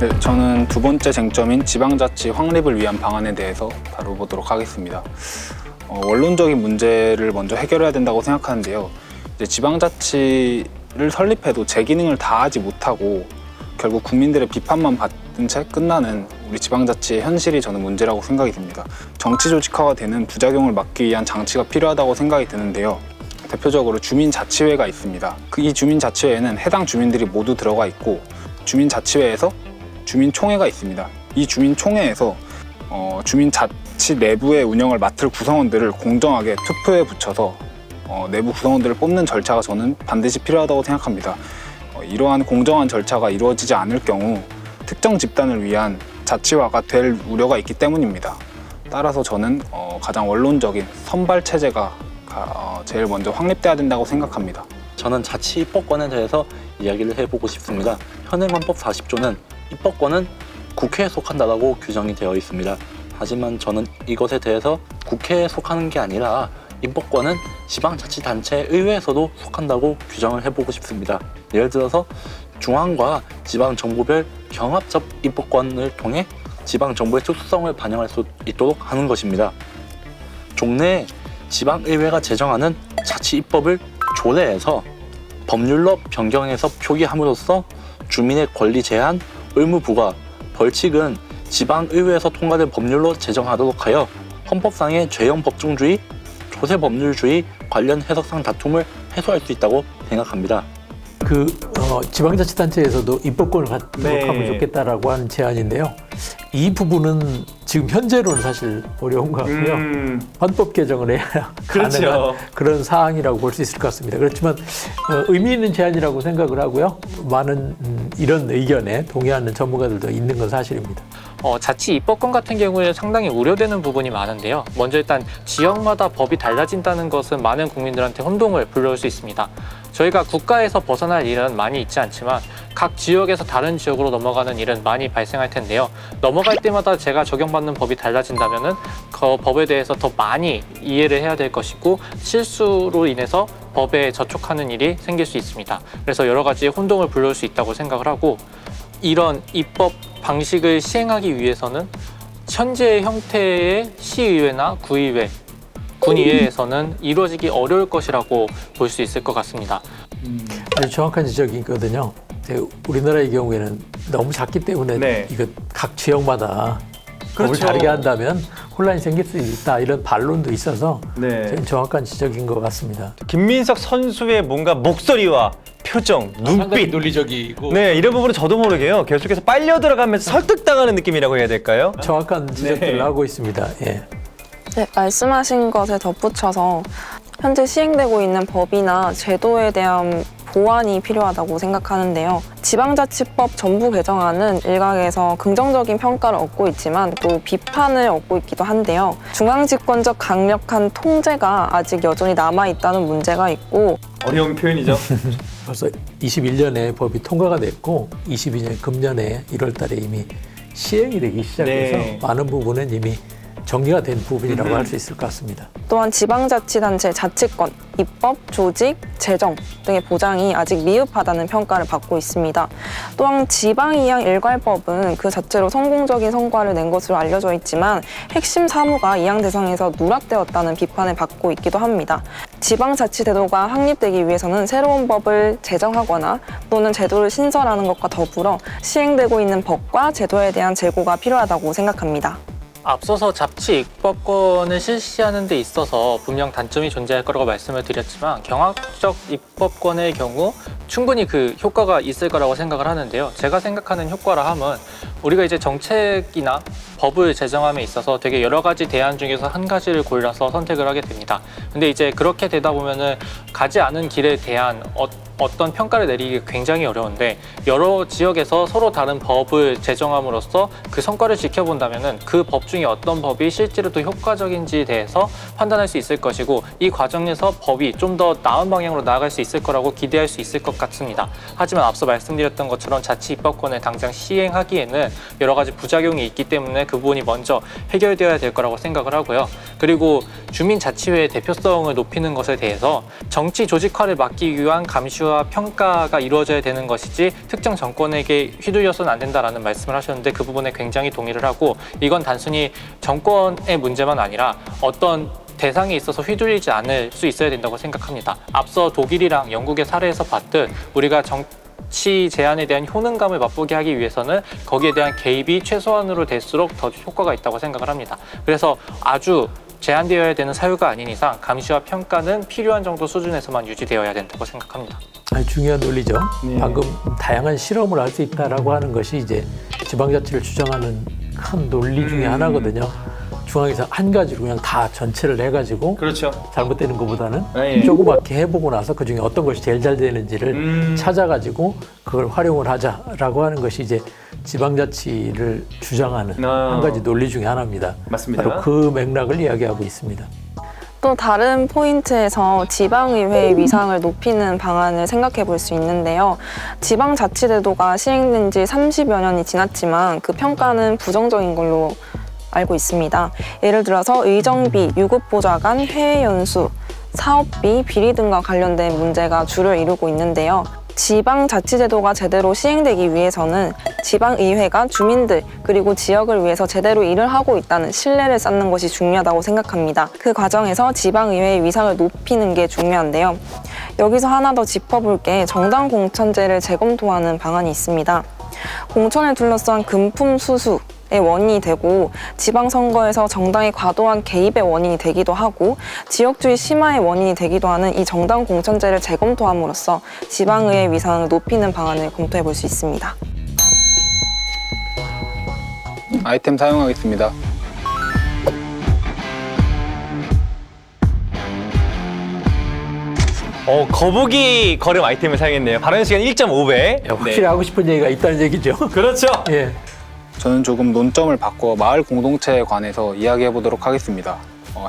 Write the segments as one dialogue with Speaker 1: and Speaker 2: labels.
Speaker 1: 네, 저는 두 번째 쟁점인 지방자치 확립을 위한 방안에 대해서 다뤄보도록 하겠습니다. 원론적인 문제를 먼저 해결해야 된다고 생각하는데요. 이제 지방자치를 설립해도 제 기능을 다하지 못하고 결국 국민들의 비판만 받은 채 끝나는 우리 지방자치의 현실이 저는 문제라고 생각이 듭니다. 정치 조직화가 되는 부작용을 막기 위한 장치가 필요하다고 생각이 드는데요. 대표적으로 주민자치회가 있습니다. 이 주민자치회에는 해당 주민들이 모두 들어가 있고 주민자치회에서 주민총회가 있습니다. 이 주민총회에서 주민자치 내부의 운영을 맡을 구성원들을 공정하게 투표에 붙여서 내부 구성원들을 뽑는 절차가 저는 반드시 필요하다고 생각합니다. 이러한 공정한 절차가 이루어지지 않을 경우 특정 집단을 위한 자치화가 될 우려가 있기 때문입니다. 따라서 저는 가장 원론적인 선발 체제가 제일 먼저 확립돼야 된다고 생각합니다.
Speaker 2: 저는 자치 입법권에 대해서 이야기를 해보고 싶습니다. 현행헌법 40조는 입법권은 국회에 속한다고 규정이 되어 있습니다. 하지만 저는 이것에 대해서 국회에 속하는 게 아니라 입법권은 지방자치단체 의회에서도 속한다고 규정을 해보고 싶습니다. 예를 들어서 중앙과 지방정부별 경합적 입법권을 통해 지방정부의 특수성을 반영할 수 있도록 하는 것입니다. 종래에 지방의회가 제정하는 자치입법을 조례에서 법률로 변경해서 표기함으로써 주민의 권리 제한, 의무 부과, 벌칙은 지방의회에서 통과된 법률로 제정하도록 하여 헌법상의 죄형 법중주의, 조세 법률주의 관련 해석상 다툼을 해소할 수 있다고 생각합니다.
Speaker 3: 지방자치단체에서도 입법권을 갖도록 하면 좋겠다라고 하는 제안인데요. 이 부분은 지금 현재로는 사실 어려운 것 같고요. 헌법 개정을 해야 가능한 그런 사항이라고 볼 수 있을 것 같습니다. 그렇지만 의미 있는 제안이라고 생각을 하고요. 많은 이런 의견에 동의하는 전문가들도 있는 건 사실입니다.
Speaker 4: 자치 입법권 같은 경우에 상당히 우려되는 부분이 많은데요. 먼저 일단 지역마다 법이 달라진다는 것은 많은 국민들한테 혼동을 불러올 수 있습니다. 저희가 국가에서 벗어날 일은 많이 있지 않지만 각 지역에서 다른 지역으로 넘어가는 일은 많이 발생할 텐데요. 넘어갈 때마다 제가 적용받는 법이 달라진다면은 그 법에 대해서 더 많이 이해를 해야 될 것이고 실수로 인해서 법에 저촉하는 일이 생길 수 있습니다. 그래서 여러 가지 혼동을 불러올 수 있다고 생각을 하고 이런 입법 방식을 시행하기 위해서는 현재 형태의 시의회나 구의회, 군의회에서는 이루어지기 어려울 것이라고 볼 수 있을 것 같습니다.
Speaker 3: 아주 정확한 지적이거든요. 우리나라의 경우에는 너무 작기 때문에 이거 각 지역마다 법을 다르게 한다면 혼란이 생길 수 있다 이런 반론도 있어서 정확한 지적인 것 같습니다.
Speaker 5: 김민석 선수의 뭔가 목소리와 표정, 눈빛
Speaker 3: 논리적이고
Speaker 5: 이런 부분은 저도 모르게요. 계속해서 빨려 들어가면서 설득당하는 느낌이라고 해야 될까요?
Speaker 3: 정확한 지적들을 하고 있습니다. 예.
Speaker 6: 네, 말씀하신 것에 덧붙여서 현재 시행되고 있는 법이나 제도에 대한 보완이 필요하다고 생각하는데요. 지방자치법 전부 개정안은 일각에서 긍정적인 평가를 얻고 있지만 또 비판을 얻고 있기도 한데요. 중앙집권적 강력한 통제가 아직 여전히 남아있다는 문제가 있고
Speaker 5: 어려운 표현이죠.
Speaker 3: 벌써 21년에 법이 통과가 됐고 22년 금년에 1월 달에 이미 시행이 되기 시작해서 많은 부분은 이미 정리가 된 부분이라고 할 수 있을 것 같습니다.
Speaker 6: 또한 지방자치단체 자치권, 입법, 조직, 재정 등의 보장이 아직 미흡하다는 평가를 받고 있습니다. 또한 지방이양 일괄법은 그 자체로 성공적인 성과를 낸 것으로 알려져 있지만 핵심 사무가 이양 대상에서 누락되었다는 비판을 받고 있기도 합니다. 지방자치제도가 확립되기 위해서는 새로운 법을 제정하거나 또는 제도를 신설하는 것과 더불어 시행되고 있는 법과 제도에 대한 재고가 필요하다고 생각합니다.
Speaker 4: 앞서서 자치 입법권을 실시하는 데 있어서 분명 단점이 존재할 거라고 말씀을 드렸지만 경합적 입법권의 경우 충분히 그 효과가 있을 거라고 생각을 하는데요. 제가 생각하는 효과라 함은 우리가 이제 정책이나 법을 제정함에 있어서 되게 여러 가지 대안 중에서 한 가지를 골라서 선택을 하게 됩니다. 근데 이제 그렇게 되다 보면은 가지 않은 길에 대한 어떤 평가를 내리기 굉장히 어려운데 여러 지역에서 서로 다른 법을 제정함으로써 그 성과를 지켜본다면은 그 법 중에 어떤 법이 실제로 더 효과적인지에 대해서 판단할 수 있을 것이고 이 과정에서 법이 좀 더 나은 방향으로 나아갈 수 있을 거라고 기대할 수 있을 것 것 같습니다. 하지만 앞서 말씀드렸던 것처럼 자치 입법권을 당장 시행하기에는 여러 가지 부작용이 있기 때문에 그 부분이 먼저 해결되어야 될 거라고 생각을 하고요. 그리고 주민자치회의 대표성을 높이는 것에 대해서 정치 조직화를 막기 위한 감시와 평가가 이루어져야 되는 것이지 특정 정권에게 휘둘려서는 안 된다라는 말씀을 하셨는데 그 부분에 굉장히 동의를 하고 이건 단순히 정권의 문제만 아니라 어떤 대상에 있어서 휘둘리지 않을 수 있어야 된다고 생각합니다. 앞서 독일이랑 영국의 사례에서 봤듯 우리가 정치 제안에 대한 효능감을 맛보게 하기 위해서는 거기에 대한 개입이 최소한으로 될수록 더 효과가 있다고 생각을 합니다. 그래서 아주 제한되어야 되는 사유가 아닌 이상 감시와 평가는 필요한 정도 수준에서만 유지되어야 된다고 생각합니다.
Speaker 3: 아주 중요한 논리죠.
Speaker 5: 네.
Speaker 3: 방금 다양한 실험을 할 수 있다라고 하는 것이 이제 지방자치를 주장하는 큰 논리 중에 하나거든요. 중앙에서 한 가지로 그냥 다 전체를 해가지고
Speaker 5: 그렇죠.
Speaker 3: 잘못되는 것보다는
Speaker 5: 예.
Speaker 3: 조그맣게 해보고 나서 그중에 어떤 것이 제일 잘 되는지를 찾아가지고 그걸 활용을 하자라고 하는 것이 이제 지방자치를 주장하는 한 가지 논리 중에 하나입니다.
Speaker 5: 맞습니다.
Speaker 3: 바로 그 맥락을 이야기하고 있습니다.
Speaker 6: 또 다른 포인트에서 지방의회의 위상을 높이는 방안을 생각해 볼 수 있는데요. 지방자치제도가 시행된 지 30여 년이 지났지만 그 평가는 부정적인 걸로 알고 있습니다. 예를 들어서 의정비, 유급보좌관, 해외연수, 사업비, 비리 등과 관련된 문제가 주를 이루고 있는데요. 지방자치제도가 제대로 시행되기 위해서는 지방의회가 주민들 그리고 지역을 위해서 제대로 일을 하고 있다는 신뢰를 쌓는 것이 중요하다고 생각합니다. 그 과정에서 지방의회의 위상을 높이는 게 중요한데요. 여기서 하나 더 짚어볼 게 정당 공천제를 재검토하는 방안이 있습니다. 공천을 둘러싼 금품 수수 의 원인이 되고 지방선거에서 정당의 과도한 개입의 원인이 되기도 하고 지역주의 심화의 원인이 되기도 하는 이 정당 공천제를 재검토함으로써 지방의회 위상을 높이는 방안을 검토해 볼 수 있습니다.
Speaker 1: 아이템 사용하겠습니다.
Speaker 5: 거북이 걸음 아이템을 사용했네요. 발언 시간 1.5배.
Speaker 3: 확실히 하고 싶은 얘기가 있다는 얘기죠.
Speaker 5: 그렇죠.
Speaker 3: 예.
Speaker 1: 저는 조금 논점을 바꿔 마을 공동체에 관해서 이야기해 보도록 하겠습니다.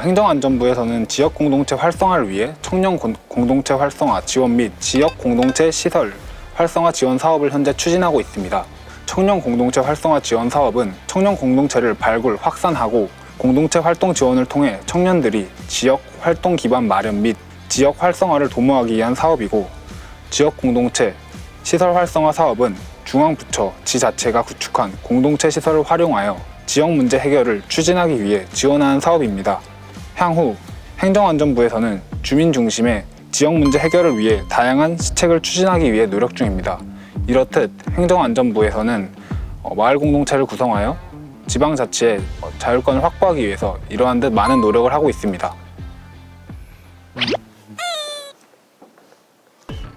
Speaker 1: 행정안전부에서는 지역 공동체 활성화를 위해 청년 공동체 활성화 지원 및 지역 공동체 시설 활성화 지원 사업을 현재 추진하고 있습니다. 청년 공동체 활성화 지원 사업은 청년 공동체를 발굴, 확산하고 공동체 활동 지원을 통해 청년들이 지역 활동 기반 마련 및 지역 활성화를 도모하기 위한 사업이고, 지역 공동체 시설 활성화 사업은 중앙부처, 지자체가 구축한 공동체 시설을 활용하여 지역 문제 해결을 추진하기 위해 지원하는 사업입니다. 향후 행정안전부에서는 주민 중심의 지역 문제 해결을 위해 다양한 시책을 추진하기 위해 노력 중입니다. 이렇듯 행정안전부에서는 마을 공동체를 구성하여 지방자치의 자율권을 확보하기 위해서 이러한 듯 많은 노력을 하고 있습니다.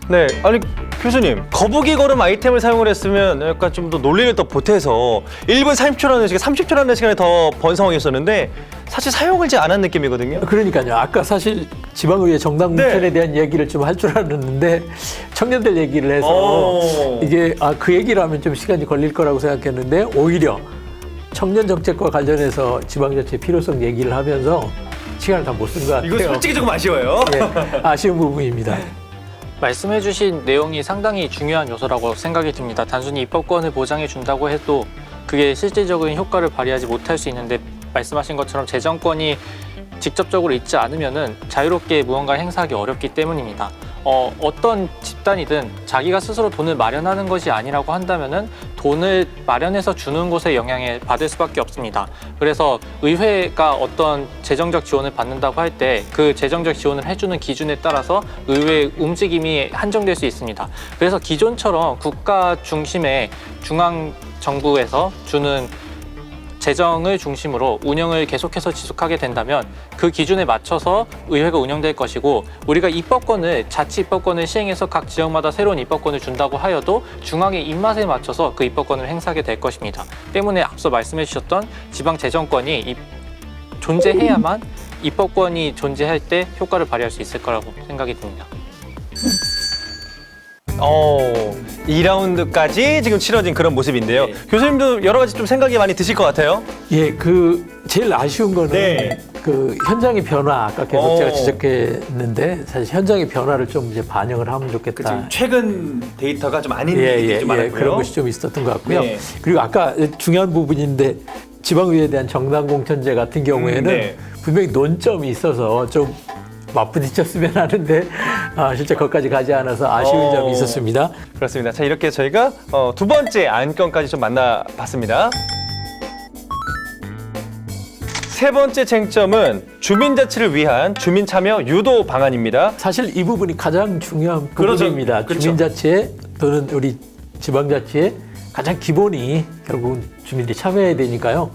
Speaker 5: 네, 아니 교수님, 거북이 걸음 아이템을 사용을 했으면 약간 좀 더 논리를 더 보태서 1분 30초라는 시간, 30초라는 시간에 더 번 상황이었었는데 사실 사용하지 않은 느낌이거든요.
Speaker 3: 그러니까요. 아까 사실 지방의회 정당 공천에 대한 얘기를 좀 할 줄 알았는데 청년들 얘기를 해서 이게 그 얘기를 하면 좀 시간이 걸릴 거라고 생각했는데 오히려 청년 정책과 관련해서 지방자치의 필요성 얘기를 하면서 시간을 다 못 쓴 것 같아요.
Speaker 5: 이거 솔직히 조금 아쉬워요.
Speaker 3: 예, 아쉬운 부분입니다.
Speaker 4: 말씀해주신 내용이 상당히 중요한 요소라고 생각이 듭니다. 단순히 입법권을 보장해 준다고 해도 그게 실질적인 효과를 발휘하지 못할 수 있는데 말씀하신 것처럼 재정권이 직접적으로 있지 않으면은 자유롭게 무언가 행사하기 어렵기 때문입니다. 어떤 집단이든 자기가 스스로 돈을 마련하는 것이 아니라고 한다면은 돈을 마련해서 주는 곳에 영향을 받을 수밖에 없습니다. 그래서 의회가 어떤 재정적 지원을 받는다고 할 때 그 재정적 지원을 해주는 기준에 따라서 의회의 움직임이 한정될 수 있습니다. 그래서 기존처럼 국가 중심의 중앙 정부에서 주는 재정을 중심으로 운영을 계속해서 지속하게 된다면 그 기준에 맞춰서 의회가 운영될 것이고, 우리가 입법권을 자치 입법권을 시행해서 각 지역마다 새로운 입법권을 준다고 하여도 중앙의 입맛에 맞춰서 그 입법권을 행사하게 될 것입니다. 때문에 앞서 말씀해 주셨던 지방 재정권이 존재해야만 입법권이 존재할 때 효과를 발휘할 수 있을 거라고 생각이 듭니다.
Speaker 5: 2라운드까지 지금 치러진 그런 모습인데요. 교수님도 여러 가지 좀 생각이 많이 드실 것 같아요.
Speaker 3: 예, 제일 아쉬운 거는
Speaker 5: 네.
Speaker 3: 현장의 변화, 아까 계속
Speaker 5: 오.
Speaker 3: 제가 지적했는데 사실 현장의 변화를 좀 이제 반영을 하면 좋겠다.
Speaker 5: 최근 데이터가 좀 아닌
Speaker 3: 예, 그런 것이 좀 있었던 것 같고요.
Speaker 5: 네.
Speaker 3: 그리고 아까 중요한 부분인데 지방의회에 대한 정당공천제 같은 경우에는
Speaker 5: 네.
Speaker 3: 분명히 논점이 있어서 좀 맞부딪혔으면 하는데 실제 거기까지 가지 않아서 아쉬운 점이 있었습니다.
Speaker 5: 그렇습니다. 자, 이렇게 저희가 두 번째 안건까지 좀 만나봤습니다. 세 번째 쟁점은 주민자치를 위한 주민참여 유도 방안입니다.
Speaker 3: 사실 이 부분이 가장 중요한
Speaker 5: 그렇죠.
Speaker 3: 부분입니다.
Speaker 5: 그렇죠.
Speaker 3: 주민자치에 또는 우리 지방자치의 가장 기본이 결국은 주민들이 참여해야 되니까요.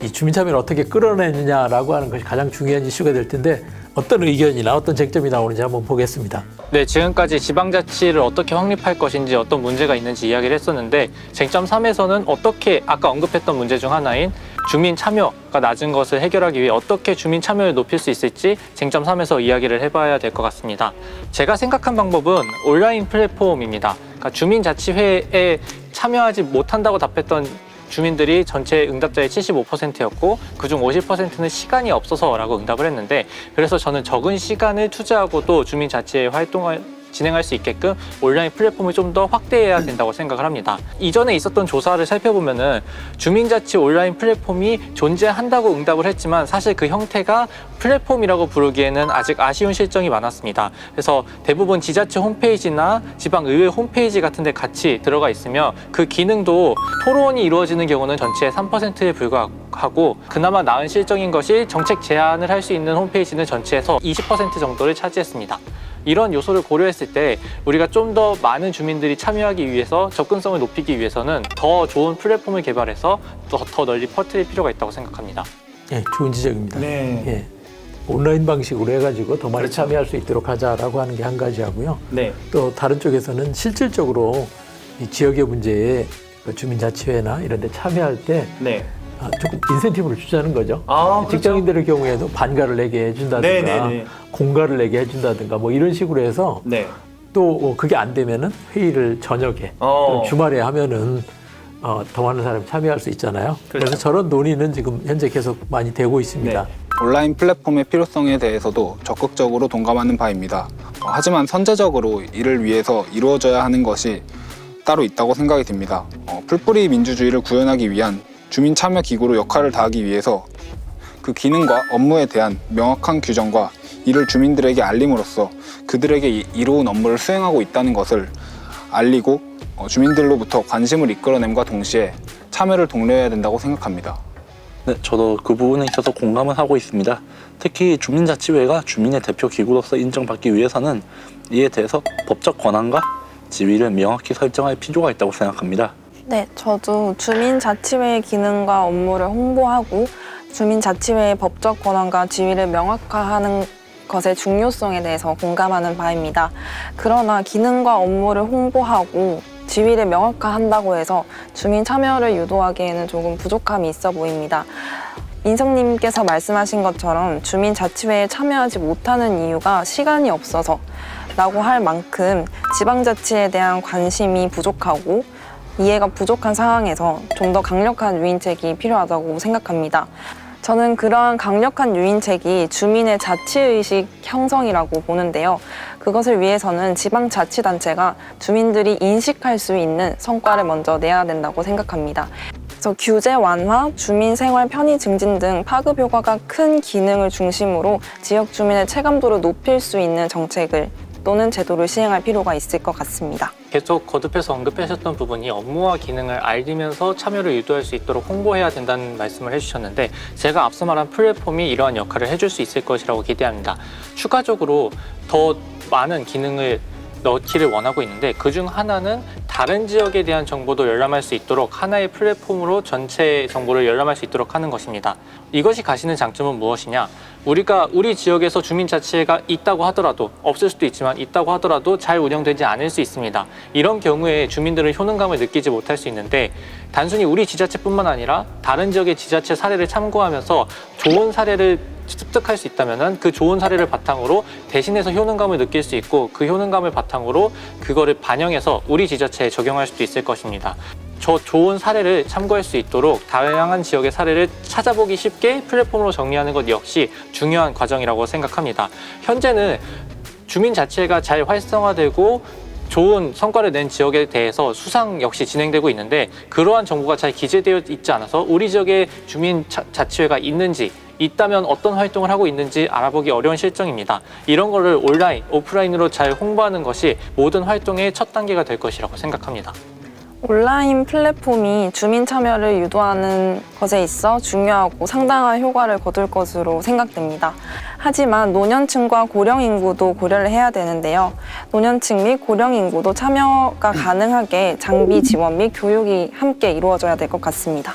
Speaker 3: 이 주민참여를 어떻게 끌어내느냐라고 하는 것이 가장 중요한 이슈가 될 텐데 어떤 의견이나 어떤 쟁점이 나오는지 한번 보겠습니다.
Speaker 4: 네, 지금까지 지방자치를 어떻게 확립할 것인지 어떤 문제가 있는지 이야기를 했었는데 쟁점 3에서는 어떻게 아까 언급했던 문제 중 하나인 주민 참여가 낮은 것을 해결하기 위해 어떻게 주민 참여를 높일 수 있을지 쟁점 3에서 이야기를 해봐야 될 것 같습니다. 제가 생각한 방법은 온라인 플랫폼입니다. 그러니까 주민자치회에 참여하지 못한다고 답했던 주민들이 전체 응답자의 75%였고 그중 50%는 시간이 없어서라고 응답을 했는데 그래서 저는 적은 시간을 투자하고도 주민자치회 활동을 진행할 수 있게끔 온라인 플랫폼을 좀 더 확대해야 된다고 생각을 합니다. 이전에 있었던 조사를 살펴보면은 주민자치 온라인 플랫폼이 존재한다고 응답을 했지만 사실 그 형태가 플랫폼이라고 부르기에는 아직 아쉬운 실정이 많았습니다. 그래서 대부분 지자체 홈페이지나 지방의회 홈페이지 같은 데 같이 들어가 있으며 그 기능도 토론이 이루어지는 경우는 전체의 3%에 불과하고 그나마 나은 실정인 것이 정책 제안을 할 수 있는 홈페이지는 전체에서 20% 정도를 차지했습니다. 이런 요소를 고려했을 때 우리가 좀 더 많은 주민들이 참여하기 위해서 접근성을 높이기 위해서는 더 좋은 플랫폼을 개발해서 더 널리 퍼뜨릴 필요가 있다고 생각합니다.
Speaker 3: 예, 좋은 지적입니다.
Speaker 5: 네.
Speaker 3: 예, 온라인 방식으로 해가지고 더 많이
Speaker 5: 그렇죠.
Speaker 3: 참여할 수 있도록 하자라고 하는 게 한 가지하고요.
Speaker 5: 네.
Speaker 3: 또 다른 쪽에서는 실질적으로 이 지역의 문제에 주민자치회나 이런 데 참여할 때
Speaker 5: 네.
Speaker 3: 조금 인센티브를 주자는 거죠.
Speaker 5: 그렇죠.
Speaker 3: 직장인들의 경우에도 반가를 내게 해준다든가
Speaker 5: 네.
Speaker 3: 공가를 내게 해준다든가 뭐 이런 식으로 해서
Speaker 5: 네.
Speaker 3: 또 그게 안 되면은 회의를 저녁에 또는 주말에 하면은 더 많은 사람이 참여할 수 있잖아요.
Speaker 5: 그렇죠.
Speaker 3: 그래서 저런 논의는 지금 현재 계속 많이 되고 있습니다.
Speaker 5: 네.
Speaker 1: 온라인 플랫폼의 필요성에 대해서도 적극적으로 동감하는 바입니다. 하지만 선제적으로 이를 위해서 이루어져야 하는 것이 따로 있다고 생각이 듭니다. 풀뿌리 민주주의를 구현하기 위한 주민 참여 기구로 역할을 다하기 위해서 그 기능과 업무에 대한 명확한 규정과 이를 주민들에게 알림으로써 그들에게 이로운 업무를 수행하고 있다는 것을 알리고 주민들로부터 관심을 이끌어냄과 동시에 참여를 독려해야 된다고 생각합니다.
Speaker 2: 네, 저도 그 부분에 있어서 공감은 하고 있습니다. 특히 주민자치회가 주민의 대표 기구로서 인정받기 위해서는 이에 대해서 법적 권한과 지위를 명확히 설정할 필요가 있다고 생각합니다.
Speaker 6: 네, 저도 주민자치회의 기능과 업무를 홍보하고 주민자치회의 법적 권한과 지위를 명확화하는 것의 중요성에 대해서 공감하는 바입니다. 그러나 기능과 업무를 홍보하고 지위를 명확화한다고 해서 주민 참여를 유도하기에는 조금 부족함이 있어 보입니다. 민성님께서 말씀하신 것처럼 주민자치회에 참여하지 못하는 이유가 시간이 없어서 라고 할 만큼 지방자치에 대한 관심이 부족하고 이해가 부족한 상황에서 좀 더 강력한 유인책이 필요하다고 생각합니다. 저는 그러한 강력한 유인책이 주민의 자치의식 형성이라고 보는데요. 그것을 위해서는 지방자치단체가 주민들이 인식할 수 있는 성과를 먼저 내야 된다고 생각합니다. 그래서 규제 완화, 주민 생활 편의 증진 등 파급 효과가 큰 기능을 중심으로 지역 주민의 체감도를 높일 수 있는 정책을 또는 제도를 시행할 필요가 있을 것 같습니다.
Speaker 4: 계속 거듭해서 언급하셨던 부분이 업무와 기능을 알리면서 참여를 유도할 수 있도록 홍보해야 된다는 말씀을 해주셨는데 제가 앞서 말한 플랫폼이 이러한 역할을 해줄 수 있을 것이라고 기대합니다. 추가적으로 더 많은 기능을 넣기를 원하고 있는데 그중 하나는 다른 지역에 대한 정보도 열람할 수 있도록 하나의 플랫폼으로 전체 정보를 열람할 수 있도록 하는 것입니다. 이것이 가시는 장점은 무엇이냐? 우리가 우리 지역에서 주민자치회가 있다고 하더라도 없을 수도 있지만 있다고 하더라도 잘 운영되지 않을 수 있습니다. 이런 경우에 주민들은 효능감을 느끼지 못할 수 있는데 단순히 우리 지자체뿐만 아니라 다른 지역의 지자체 사례를 참고하면서 좋은 사례를 습득할 수 있다면은 그 좋은 사례를 바탕으로 대신해서 효능감을 느낄 수 있고 그 효능감을 바탕으로 그거를 반영해서 우리 지자체에 적용할 수도 있을 것입니다. 저 좋은 사례를 참고할 수 있도록 다양한 지역의 사례를 찾아보기 쉽게 플랫폼으로 정리하는 것 역시 중요한 과정이라고 생각합니다. 현재는 주민자치회가 잘 활성화되고 좋은 성과를 낸 지역에 대해서 수상 역시 진행되고 있는데 그러한 정보가 잘 기재되어 있지 않아서 우리 지역에 주민자치회가 있는지 있다면 어떤 활동을 하고 있는지 알아보기 어려운 실정입니다. 이런 거를 온라인, 오프라인으로 잘 홍보하는 것이 모든 활동의 첫 단계가 될 것이라고 생각합니다.
Speaker 6: 온라인 플랫폼이 주민 참여를 유도하는 것에 있어 중요하고 상당한 효과를 거둘 것으로 생각됩니다. 하지만 노년층과 고령 인구도 고려를 해야 되는데요. 노년층 및 고령 인구도 참여가 가능하게 장비 지원 및 교육이 함께 이루어져야 될 것 같습니다.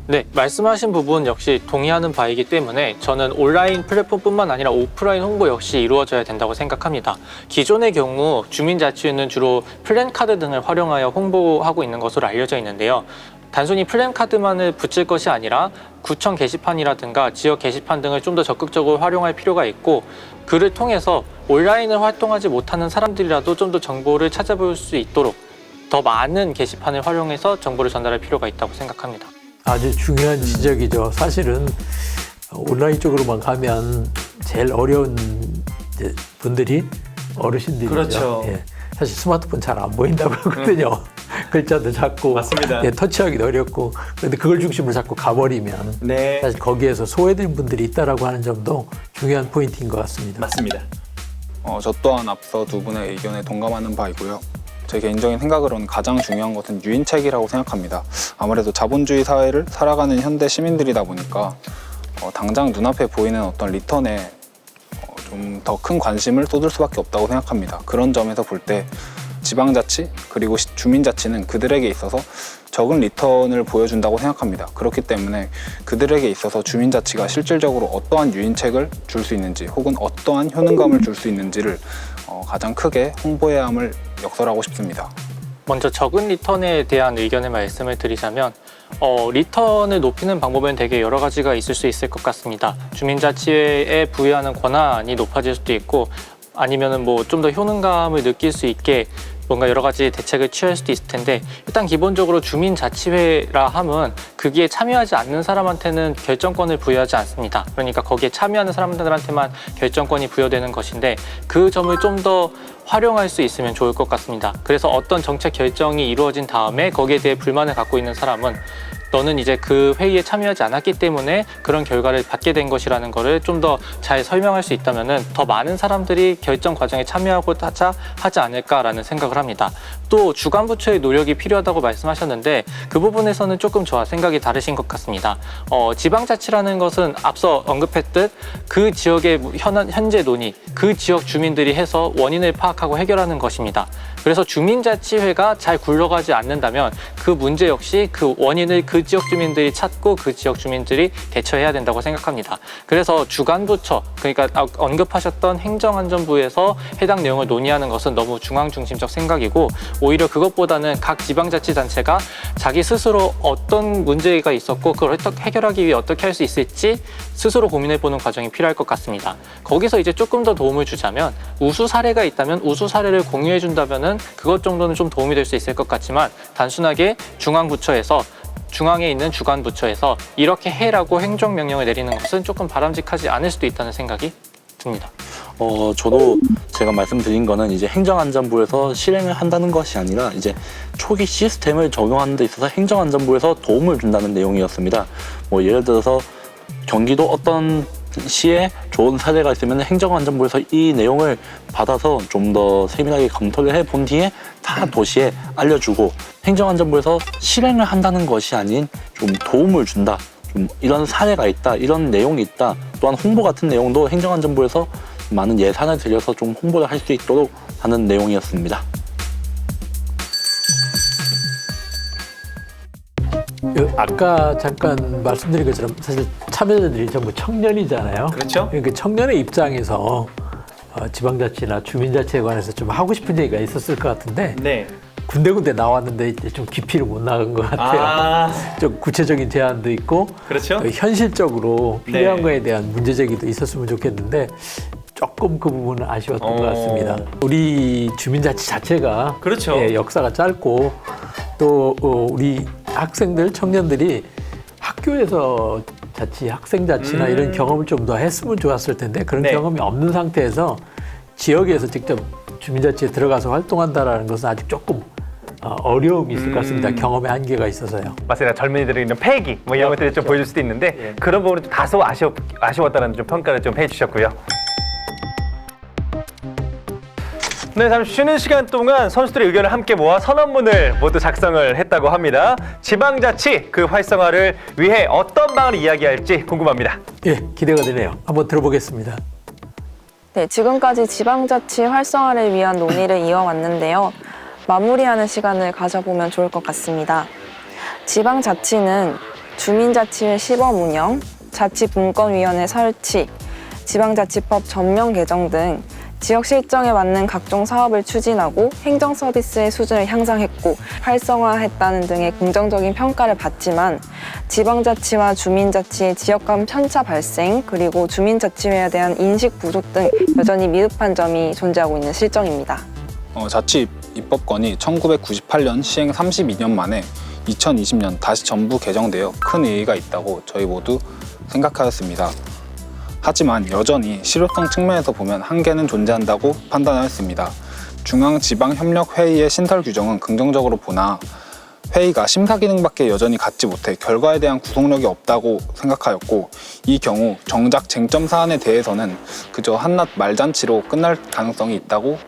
Speaker 4: 네, 말씀하신 부분 역시 동의하는 바이기 때문에 저는 온라인 플랫폼뿐만 아니라 오프라인 홍보 역시 이루어져야 된다고 생각합니다. 기존의 경우 주민자치회는 주로 플랜카드 등을 활용하여 홍보하고 있는 것으로 알려져 있는데요. 단순히 플랜카드만을 붙일 것이 아니라 구청 게시판이라든가 지역 게시판 등을 좀 더 적극적으로 활용할 필요가 있고 그를 통해서 온라인을 활동하지 못하는 사람들이라도 좀 더 정보를 찾아볼 수 있도록 더 많은 게시판을 활용해서 정보를 전달할 필요가 있다고 생각합니다.
Speaker 3: 아주 중요한 지적이죠. 사실은 온라인 쪽으로만 가면 제일 어려운 이제 분들이 어르신들이죠.
Speaker 5: 그렇죠.
Speaker 3: 예. 사실 스마트폰 잘 안 보인다고 그러거든요. 글자도 작고
Speaker 5: 맞습니다.
Speaker 3: 예, 터치하기도 어렵고 그런데 그걸 중심으로 자꾸 가버리면
Speaker 5: 네.
Speaker 3: 사실 거기에서 소외된 분들이 있다라고 하는 점도 중요한 포인트인 것 같습니다.
Speaker 5: 맞습니다.
Speaker 1: 저 또한 앞서 두 분의 의견에 동감하는 바이고요. 제 개인적인 생각으로는 가장 중요한 것은 유인책이라고 생각합니다. 아무래도 자본주의 사회를 살아가는 현대 시민들이다 보니까 당장 눈앞에 보이는 어떤 리턴에 좀 더 큰 관심을 쏟을 수밖에 없다고 생각합니다. 그런 점에서 볼 때 지방자치 그리고 주민자치는 그들에게 있어서 적은 리턴을 보여준다고 생각합니다. 그렇기 때문에 그들에게 있어서 주민자치가 실질적으로 어떠한 유인책을 줄 수 있는지 혹은 어떠한 효능감을 줄 수 있는지를 가장 크게 홍보해야 함을 역설하고 싶습니다.
Speaker 4: 먼저 적은 리턴에 대한 의견을 말씀을 드리자면 리턴을 높이는 방법은 되게 여러 가지가 있을 수 있을 것 같습니다. 주민자치회에 부여하는 권한이 높아질 수도 있고 아니면은 뭐 좀 더 효능감을 느낄 수 있게 뭔가 여러 가지 대책을 취할 수도 있을 텐데 일단 기본적으로 주민자치회라 함은 거기에 참여하지 않는 사람한테는 결정권을 부여하지 않습니다. 그러니까 거기에 참여하는 사람들한테만 결정권이 부여되는 것인데 그 점을 좀 더 활용할 수 있으면 좋을 것 같습니다. 그래서 어떤 정책 결정이 이루어진 다음에 거기에 대해 불만을 갖고 있는 사람은 너는 이제 그 회의에 참여하지 않았기 때문에 그런 결과를 받게 된 것이라는 거를 좀 더 잘 설명할 수 있다면은 더 많은 사람들이 결정 과정에 참여하고 하지 않을까라는 생각을 합니다. 또 주관부처의 노력이 필요하다고 말씀하셨는데 그 부분에서는 조금 저와 생각이 다르신 것 같습니다. 지방자치라는 것은 앞서 언급했듯 그 지역의 현재 논의, 그 지역 주민들이 해서 원인을 파악하고 해결하는 것입니다. 그래서 주민자치회가 잘 굴러가지 않는다면 그 문제 역시 그 원인을 그 지역 주민들이 찾고 그 지역 주민들이 대처해야 된다고 생각합니다. 그래서 주관부처, 그러니까 언급하셨던 행정안전부에서 해당 내용을 논의하는 것은 너무 중앙중심적 생각이고 오히려 그것보다는 각 지방자치단체가 자기 스스로 어떤 문제가 있었고 그걸 해결하기 위해 어떻게 할 수 있을지 스스로 고민해보는 과정이 필요할 것 같습니다. 거기서 이제 조금 더 도움을 주자면 우수 사례가 있다면 우수 사례를 공유해준다면 그것 정도는 좀 도움이 될 수 있을 것 같지만 단순하게 중앙에 있는 주관부처에서 이렇게 해라고 행정명령을 내리는 것은 조금 바람직하지 않을 수도 있다는 생각이 듭니다.
Speaker 2: 저도 제가 말씀드린 거는 이제 행정안전부에서 실행을 한다는 것이 아니라 이제 초기 시스템을 적용하는 데 있어서 행정안전부에서 도움을 준다는 내용이었습니다. 뭐 예를 들어서 경기도 어떤 시에 좋은 사례가 있으면 행정안전부에서 이 내용을 받아서 좀 더 세밀하게 검토를 해본 뒤에 다 도시에 알려주고 행정안전부에서 실행을 한다는 것이 아닌 좀 도움을 준다. 좀 이런 사례가 있다. 이런 내용이 있다. 또한 홍보 같은 내용도 행정안전부에서 많은 예산을 들여서 좀 홍보를 할 수 있도록 하는 내용이었습니다.
Speaker 3: 아까 잠깐 말씀드린 것처럼 사실 참여자들이 전부 청년이잖아요.
Speaker 5: 그렇죠.
Speaker 3: 그러니까 청년의 입장에서 지방자치나 주민자치에 관해서 좀 하고 싶은 얘기가 있었을 것 같은데
Speaker 5: 네.
Speaker 3: 군데군데 나왔는데 이제 좀 깊이를 못 나간 것 같아요. 좀 구체적인 제안도 있고
Speaker 5: 그렇죠.
Speaker 3: 또 현실적으로 필요한
Speaker 5: 네.
Speaker 3: 거에 대한 문제 제기도 있었으면 좋겠는데 조금 그 부분은 아쉬웠던 것
Speaker 5: 어.
Speaker 3: 같습니다. 우리 주민자치 자체가
Speaker 5: 그렇죠.
Speaker 3: 예, 역사가 짧고 또 우리 학생들, 청년들이 학교에서 자치, 학생자치나 이런 경험을 좀 더 했으면 좋았을 텐데 그런
Speaker 5: 네.
Speaker 3: 경험이 없는 상태에서 지역에서 직접 주민자치에 들어가서 활동한다라는 것은 아직 조금 어려움이 있을 것 같습니다. 경험의 한계가 있어서요.
Speaker 5: 맞습니다. 젊은이들이 있는 패기 뭐 이런 것들이 좀 보여줄 수도 있는데 그런 부분은 좀 다소 아쉬웠다는 좀 평가를 좀 해주셨고요. 네, 잠시 쉬는 시간 동안 선수들의 의견을 함께 모아 선언문을 모두 작성을 했다고 합니다. 지방자치 그 활성화를 위해 어떤 방안을 이야기할지 궁금합니다.
Speaker 3: 예, 기대가 되네요. 한번 들어보겠습니다.
Speaker 6: 네, 지금까지 지방자치 활성화를 위한 논의를 이어왔는데요. 마무리하는 시간을 가져보면 좋을 것 같습니다. 지방자치는 주민자치회 시범 운영, 자치분권위원회 설치, 지방자치법 전면 개정 등 지역 실정에 맞는 각종 사업을 추진하고 행정 서비스의 수준을 향상했고 활성화했다는 등의 긍정적인 평가를 받지만 지방자치와 주민자치의 지역 간 편차 발생 그리고 주민자치회에 대한 인식 부족 등 여전히 미흡한 점이 존재하고 있는 실정입니다.
Speaker 1: 자치 입법권이 1998년 시행 32년 만에 2020년 다시 전부 개정되어 큰 의의가 있다고 저희 모두 생각하였습니다. 하지만 여전히 실효성 측면에서 보면 한계는 존재한다고 판단하였습니다. 중앙지방협력회의의 신설 규정은 긍정적으로 보나 회의가 심사 기능밖에 여전히 갖지 못해 결과에 대한 구속력이 없다고 생각하였고 이 경우 정작 쟁점 사안에 대해서는 그저 한낱 말잔치로 끝날 가능성이 있다고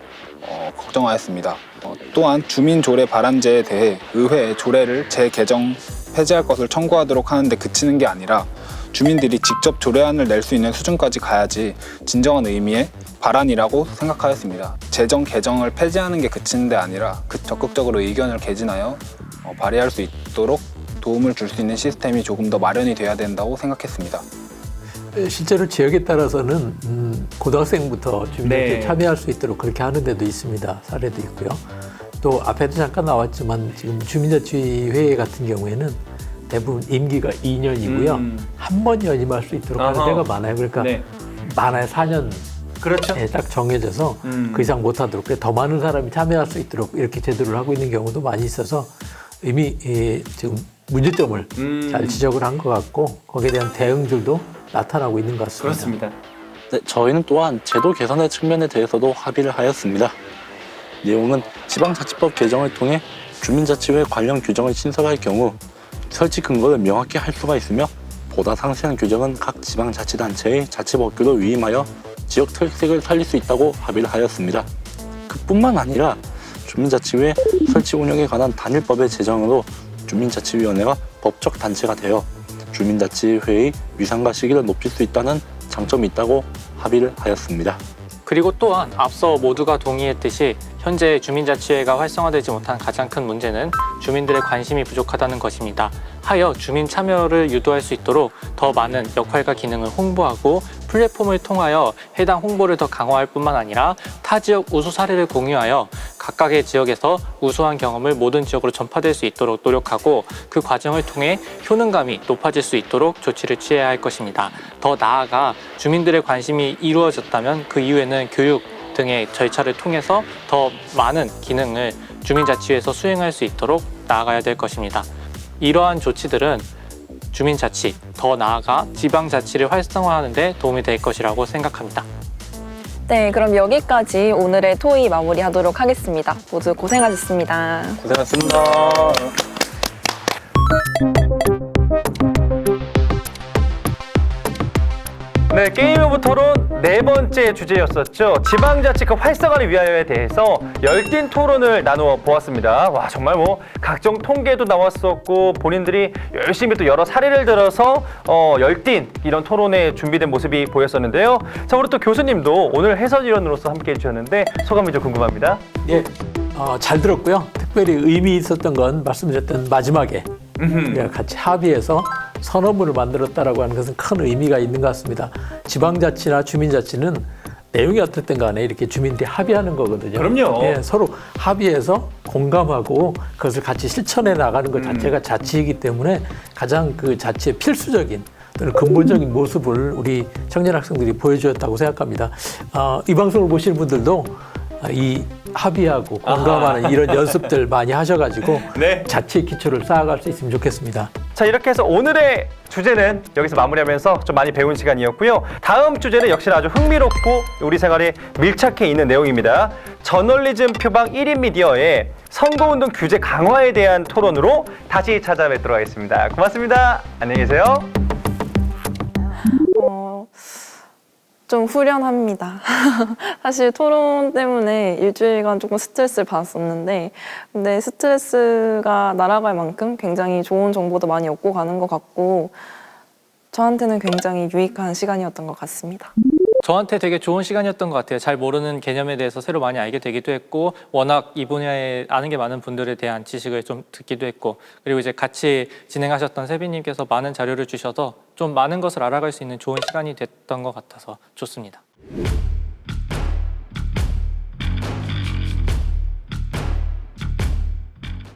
Speaker 1: 걱정하였습니다. 또한 주민조례 발안제에 대해 의회에 조례를 재개정 폐지할 것을 청구하도록 하는데 그치는 게 아니라 주민들이 직접 조례안을 낼 수 있는 수준까지 가야지 진정한 의미의 발안이라고 생각하였습니다. 재정 개정을 폐지하는 게 그치는 데 아니라 적극적으로 의견을 개진하여 발의할 수 있도록 도움을 줄 수 있는 시스템이 조금 더 마련이 돼야 된다고 생각했습니다.
Speaker 3: 실제로 지역에 따라서는 고등학생부터 주민자치에
Speaker 5: 네.
Speaker 3: 참여할 수 있도록 그렇게 하는 데도 있습니다. 사례도 있고요. 또 앞에도 잠깐 나왔지만 지금 주민자치회 같은 경우에는 대부분 임기가 2년이고요. 한 번 연임할 수 있도록 하는
Speaker 5: 아하.
Speaker 3: 데가 많아요. 그러니까
Speaker 5: 네.
Speaker 3: 많아야 4년
Speaker 5: 그렇죠.
Speaker 3: 딱 정해져서 그 이상 못하도록 더 많은 사람이 참여할 수 있도록 이렇게 제도를 하고 있는 경우도 많이 있어서 이미 지금 문제점을 잘 지적을 한 것 같고 거기에 대한 대응들도 나타나고 있는 것 같습니다.
Speaker 5: 그렇습니다.
Speaker 2: 네, 저희는 또한 제도 개선의 측면에 대해서도 합의를 하였습니다. 내용은 지방자치법 개정을 통해 주민자치회 관련 규정을 신설할 경우 설치 근거를 명확히 할 수가 있으며 보다 상세한 규정은 각 지방자치단체의 자치법규로 위임하여 지역 특색을 살릴 수 있다고 합의를 하였습니다. 그뿐만 아니라 주민자치회 설치 운영에 관한 단일법의 제정으로 주민자치위원회가 법적 단체가 되어 주민자치회의 위상과 시기를 높일 수 있다는 장점이 있다고 합의를 하였습니다.
Speaker 4: 그리고 또한 앞서 모두가 동의했듯이 현재 주민자치회가 활성화되지 못한 가장 큰 문제는 주민들의 관심이 부족하다는 것입니다. 하여 주민 참여를 유도할 수 있도록 더 많은 역할과 기능을 홍보하고 플랫폼을 통하여 해당 홍보를 더 강화할 뿐만 아니라 타 지역 우수 사례를 공유하여 각각의 지역에서 우수한 경험을 모든 지역으로 전파될 수 있도록 노력하고 그 과정을 통해 효능감이 높아질 수 있도록 조치를 취해야 할 것입니다. 더 나아가 주민들의 관심이 이루어졌다면 그 이후에는 교육 등의 절차를 통해서 더 많은 기능을 주민자치회에서 수행할 수 있도록 나아가야 될 것입니다. 이러한 조치들은 주민자치, 더 나아가 지방자치를 활성화하는 데 도움이 될 것이라고 생각합니다.
Speaker 6: 네, 그럼 여기까지 오늘의 토의 마무리하도록 하겠습니다. 모두 고생하셨습니다.
Speaker 2: 고생하셨습니다.
Speaker 5: 네, 게임 오브 토론 네 번째 주제였었죠. 지방자치 그 활성화를 위하여에 대해서 열띤 토론을 나누어 보았습니다. 와, 정말 뭐 각종 통계도 나왔었고 본인들이 열심히 또 여러 사례를 들어서 열띤 이런 토론에 준비된 모습이 보였었는데요. 자, 우리 또 교수님도 오늘 해설위원으로서 함께 해주셨는데 소감이 좀 궁금합니다.
Speaker 3: 예, 잘 들었고요. 특별히 의미 있었던 건 말씀드렸던 마지막에 우리가 같이 합의해서 선언문을 만들었다라고 하는 것은 큰 의미가 있는 것 같습니다. 지방자치나 주민자치는 내용이 어떻든 간에 이렇게 주민들이 합의하는 거거든요.
Speaker 5: 그럼요.
Speaker 3: 예, 서로 합의해서 공감하고 그것을 같이 실천해 나가는 것 자체가 자치이기 때문에 가장 그 자치의 필수적인 또는 근본적인 모습을 우리 청년 학생들이 보여주었다고 생각합니다. 이 방송을 보시는 분들도 이 합의하고 공감하는 이런 연습들 많이 하셔가지고
Speaker 5: 네.
Speaker 3: 자치의 기초를 쌓아갈 수 있으면 좋겠습니다.
Speaker 5: 자, 이렇게 해서 오늘의 주제는 여기서 마무리하면서 좀 많이 배운 시간이었고요. 다음 주제는 역시나 아주 흥미롭고 우리 생활에 밀착해 있는 내용입니다. 저널리즘 표방 1인 미디어의 선거운동 규제 강화에 대한 토론으로 다시 찾아뵙도록 하겠습니다. 고맙습니다. 안녕히 계세요.
Speaker 6: 좀 후련합니다. 사실 토론 때문에 일주일간 조금 스트레스를 받았었는데, 근데 스트레스가 날아갈 만큼 굉장히 좋은 정보도 많이 얻고 가는 것 같고, 저한테는 굉장히 유익한 시간이었던 것 같습니다.
Speaker 4: 저한테 되게 좋은 시간이었던 것 같아요. 잘 모르는 개념에 대해서 새로 많이 알게 되기도 했고, 워낙 이 분야에 아는 게 많은 분들에 대한 지식을 좀 듣기도 했고, 그리고 이제 같이 진행하셨던 세빈님께서 많은 자료를 주셔서 좀 많은 것을 알아갈 수 있는 좋은 시간이 됐던 것 같아서 좋습니다.